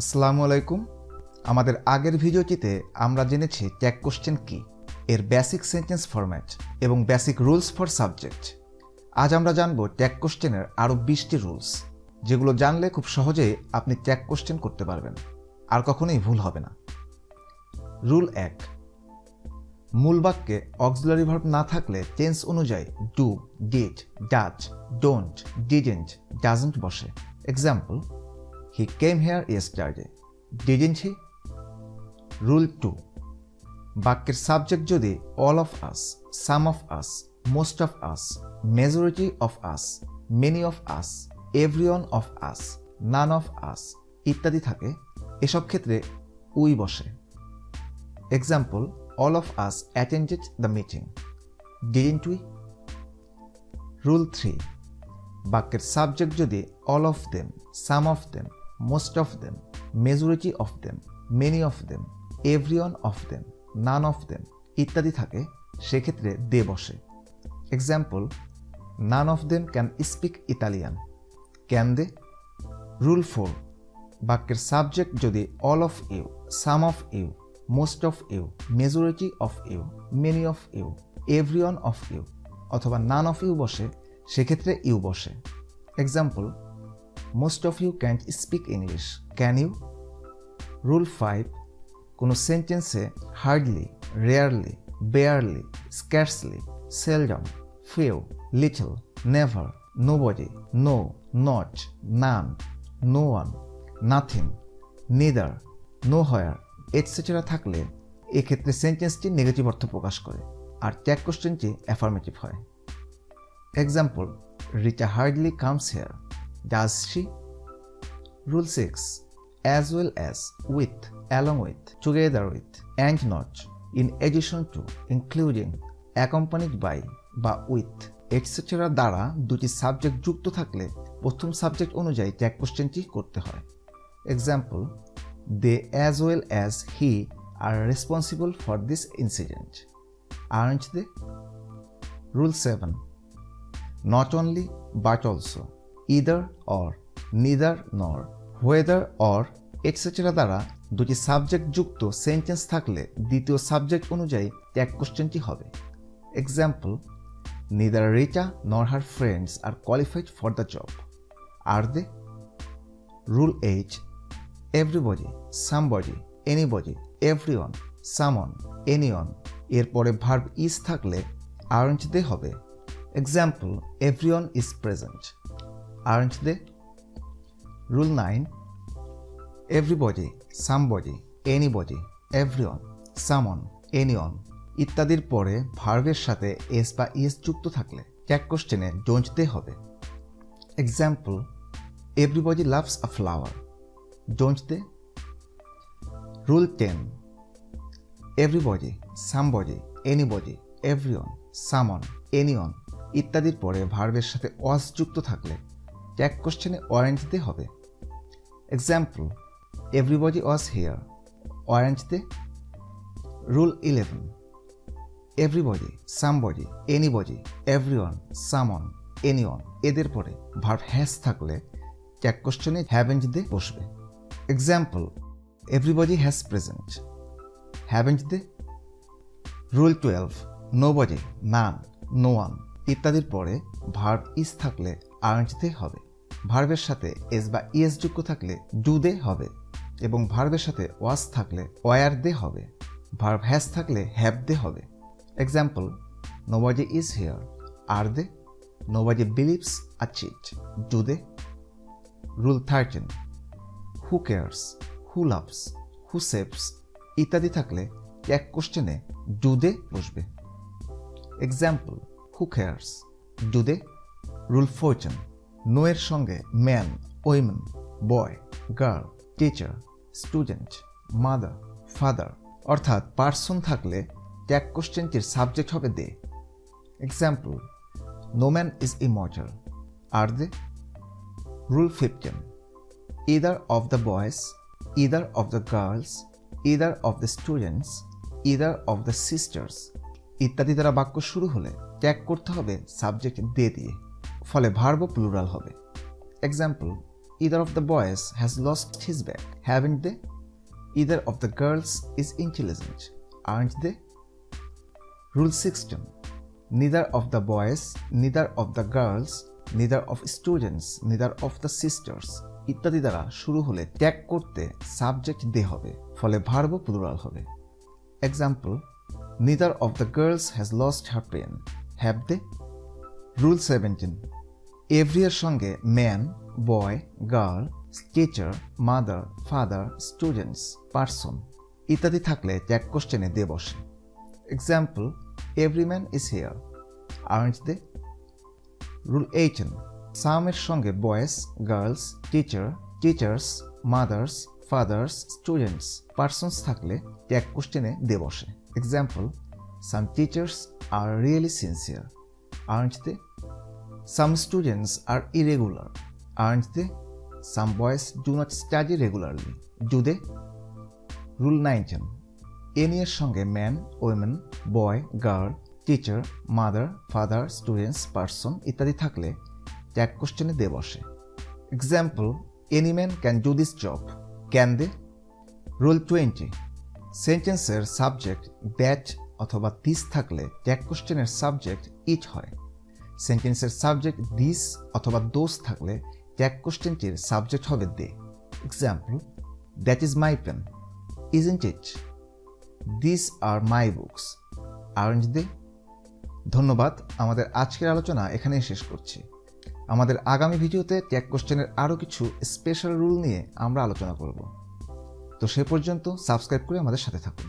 আসসালামু আলাইকুম। আমাদের আগের ভিডিওটিতে আমরা জেনেছি ট্যাগ কোশ্চেন কি, এর বেসিক সেন্টেন্স ফরম্যাট এবং বেসিক রুলস ফর সাবজেক্ট। আজ আমরা জানব ট্যাগ কোশ্চেনের আরও 20টি রুলস, যেগুলো জানলে খুব সহজেই আপনি ট্যাগ কোশ্চেন করতে পারবেন, আর কখনোই ভুল হবে না। রুল 1, মূল বাক্যে অক্সিলারি ভার্ব না থাকলে টেন্স অনুযায়ী do, did, does, don't, didn't, doesn't বসে। Example, He came here yesterday, didn't he? Rule 2, বাক্যের সাবজেক্ট যদি all of us, some of us, most of us, majority of us, many of us, everyone of us, none of us ইত্যাদি থাকে, এসব ক্ষেত্রে we বসে। Example, all of us attended the meeting, didn't we? Rule 3, বাক্যের subject যদি all of them, some of them, most of them, majority of them, many of them, everyone of them, none of them ইত্যাদি থাকে, সেক্ষেত্রে দে বসে। Example, none of them can speak Italian, can they? Rule 4, বাক্যের subject যদি all of you, some of you, most of you, majority of you, many of you, everyone of you অথবা none of you বসে, সেক্ষেত্রে you বসে। Example, most of you can't speak English, can you? Rule 5, কোনো সেন্টেন্সে hardly, rarely, barely, scarcely, seldom, few, little, never, nobody, no, not, none, no one, nothing, neither, nowhere etcetera থাকলে এক্ষেত্রে সেন্টেন্সটি negative অর্থ প্রকাশ করে, আর ট্যাগ কোশ্চেনটি অ্যাফার্মেটিভ হয়। Example, Rita hardly comes here, does she? Rule 6, as well as, with, along with, together with, and not, in addition to, including, accompanied by বা with এটসেট্রা দ্বারা দুটি সাবজেক্ট যুক্ত থাকলে প্রথম সাবজেক্ট অনুযায়ী ট্যাগ কোশ্চেনটি করতে হয়। Example, they as well as he are responsible for this incident, aren't they? Rule 7, not only but also, either or, neither nor, whether or etcetera দ্বারা দুটি সাবজেক্ট যুক্ত সেন্টেন্স থাকলে দ্বিতীয় সাবজেক্ট অনুযায়ী ট্যাগ কোশ্চেনটি হবে। Example, neither Rita nor her friends are qualified for the job, are they? Rule 8, everybody, somebody, anybody, everyone, someone, anyone এরপরে verb is থাকলে aren't they হবে। Example, everyone is present, aren't they? Rule 9, everybody, somebody, anybody, everyone, someone, anyone ইত্যাদির পরে ভার্বের সাথে S বা ইস যুক্ত থাকলে ট্যাগ কোশ্চেনে ডোন্ট দে হবে। Example, everybody loves a flower, don't they? Rule 10, everybody, somebody, anybody, everyone, someone, anyone ইত্যাদির পরে ভার্বের সাথে ওয়াজ যুক্ত থাকলে ট্যাগ কোশ্চেনে ওয়ারেন্ট দে হবে। Example, everybody was here, weren't they? Rule 11, everybody, somebody, anybody, everyone, someone, anyone এদের পরে ভার্ব হ্যাজ থাকলে ট্যাগ কোশ্চেনে হ্যাভেন্ট দে বসবে। Example, everybody has present, haven't they? Rule 12, nobody, none, no one ইত্যাদির পরে ভার্ব ইজ থাকলে aren't they হবে। ভার্বের সাথে এস বা ইএস যুক্ত থাকলে ডু দে হবে, এবং ভার্বের সাথে ওয়াজ থাকলে ওয়ার দে হবে। ভার্ব হ্যাজ থাকলে হ্যাভ দে হবে। Example, nobody is here, are they? Nobody believes a cheat, do they? Rule 13, who cares, who loves, who saves ইত্যাদি থাকলে ট্যাগ কোশ্চেনে ডু দে বসবে। Example, who cares, do they? Rule 14, no এর সঙ্গে man, women, boy, girl, teacher, student, mother, father অর্থাৎ person থাকলে tag কোশ্চেনটির subject হবে they. Example, no man is immortal, are they? Rule 15, either of the boys, either of the girls, either of the students, either of the sisters ইত্যাদি দ্বারা বাক্য শুরু হলে tag করতে হবে সাবজেক্ট দে দিয়ে, ফলে ভার্ব প্লুরাল হবে। Example, either of the boys has lost his bag, haven't they? Either of the girls is intelligent, aren't they? Rule 16. Neither of the boys, neither of the girls, neither of students, neither of the sisters ইত্যাদি দ্বারা শুরু হলে tag করতে subject দে হবে, ফলে verb plural হবে। Example, neither of the girls has lost her pen, have they? Rule 17. Every এর সঙ্গে man, boy, girl, teacher, mother, father, students, person ইত্যাদি থাকলে ট্যাগ কোশ্চেনে দে বসে। Example, every man is here, aren't they? Rule 18. Some এর সঙ্গে বয়েস, girls, teacher, teachers, mother's, father's, students, persons থাকলে ট্যাগ কোশ্চেনে দে বসে। Example, some teachers are really sincere, aren't they? Some students are irregular, aren't they? Some boys do not study regularly, do they? Rule 19. Any এর সঙ্গে man, women, boy, girl, teacher, mother, father, students, person ইত্যাদি থাকলে tag কোশ্চেনে they বসে। Example, any man can do this job, can they? Rule 20. সেন্টেন্সের subject that অথবা this থাকলে tag কোশ্চেনের সাবজেক্ট ইট হয়। সেন্টেন্সের সাবজেক্ট দিস অথবা দোজ থাকলে ট্যাগ কোশ্চেনটির সাবজেক্ট হবে they. Example, that is my pen, isn't it? This are my books, aren't they? ধন্যবাদ। আমাদের আজকের আলোচনা এখানেই শেষ করছি। আমাদের আগামী ভিডিওতে ট্যাগ কোশ্চেনের আরও কিছু স্পেশাল রুল নিয়ে আমরা আলোচনা করব। তো সে পর্যন্ত সাবস্ক্রাইব করে আমাদের সাথে থাকুন।